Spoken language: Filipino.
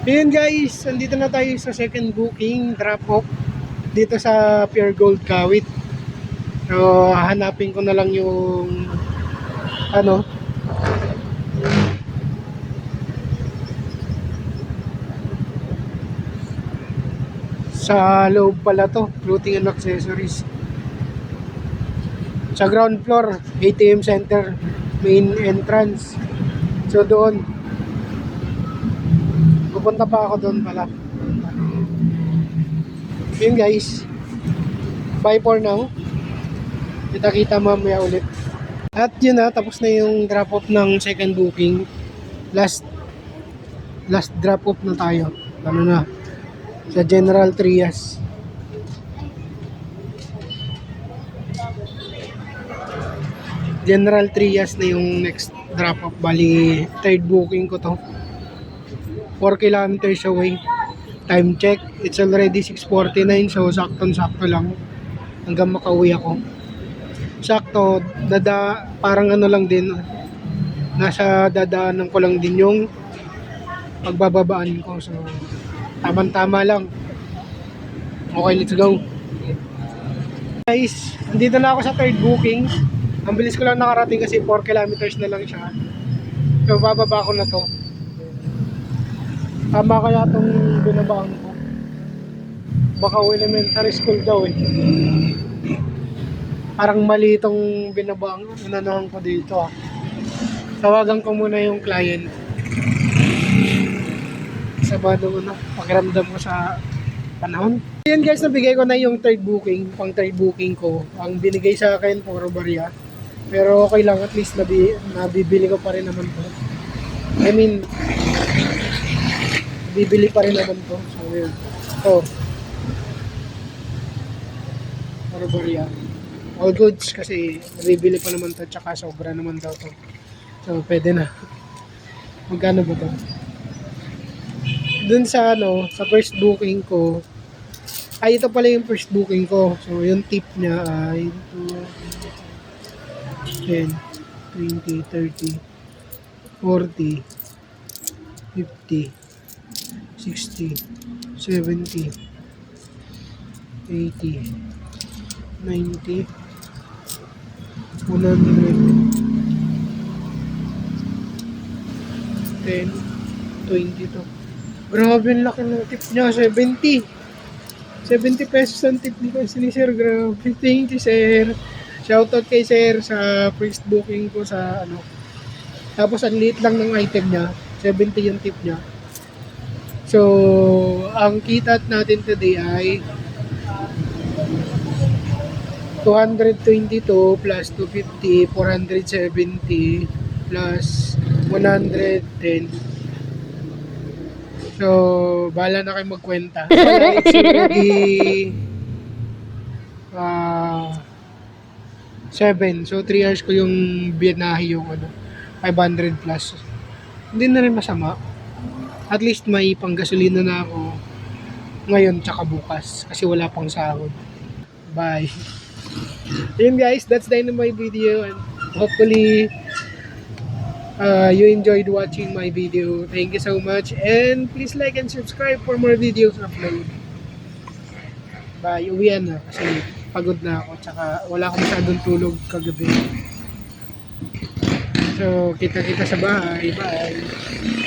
Ayan guys, andito na tayo sa second booking, drop off dito sa Pure Gold Kawit. So, hanapin ko na lang yung sa loob pala to, clothing and accessories. Sa ground floor, ATM center, main entrance. So doon, pupunta pa ako doon pala. Yun guys, bye for now. Kita-kita mamaya ulit. At yun na, tapos na yung drop off ng second booking. Last drop off na tayo. Ano na, sa General Trias. General Trias na yung next drop off. Bali, third booking ko to. 4 kilometers away. Time check, it's already 6:49, so saktong-sakto lang hanggang makauwi ako. Sakto, parang ano lang din, nasa dadaanan ko lang din yung pagbababaan ko, so tamang-tama lang. Okay, let's go guys. Andito na ako sa third booking. Ang bilis ko lang nakarating kasi 4 kilometers na lang siya, so bababa ko na to. Tama kaya itong binabaan ko, baka elementary school daw eh. Parang mali itong binabaan, inanahan ko dito ah. Tawagan ko muna yung client. Sabado ko na, pakiramdam ko sa panahon. Ayan guys, nabigay ko na yung third booking, pang third booking ko. Ang binigay sa akin, puro barya. Pero okay lang, at least nabibili ko pa rin naman to. I mean, bibili pa rin naman to. So yun, ito puro barya. All goods kasi nabibili pa naman to, tsaka sobra naman daw to. So pwede na. Magkano ba to? Dun sa sa first booking ko, ay ito pala yung first booking ko. So yung tip niya ay 10, 20, 30, 40, 50, 60, 70, 80, 90, 100, 10, 20 to. Grabe ang laki ng tip niya, 70 pesos ang tip ni Sir. Grabe, thank you sir. Shoutout kay sir sa first booking ko sa Tapos ang liit lang ng item niya, 70 yung tip niya. So, ang kita natin today ay 222 plus 250, 470 plus 110. So, bahala na kayo magkwenta. Wala, it's already 7. So, 3 hours ko yung binahe yung 500 plus. Hindi na rin masama. At least may panggasolina na ako ngayon tsaka bukas kasi wala pang sahod. Bye. Yun guys, that's the end of my video, and hopefully you enjoyed watching my video. Thank you so much, and please like and subscribe for more videos upload. Bye. Uwian na kasi pagod na ako, tsaka wala akong masyadong tulog kagabi. So kita-kita sa bahay. Bye.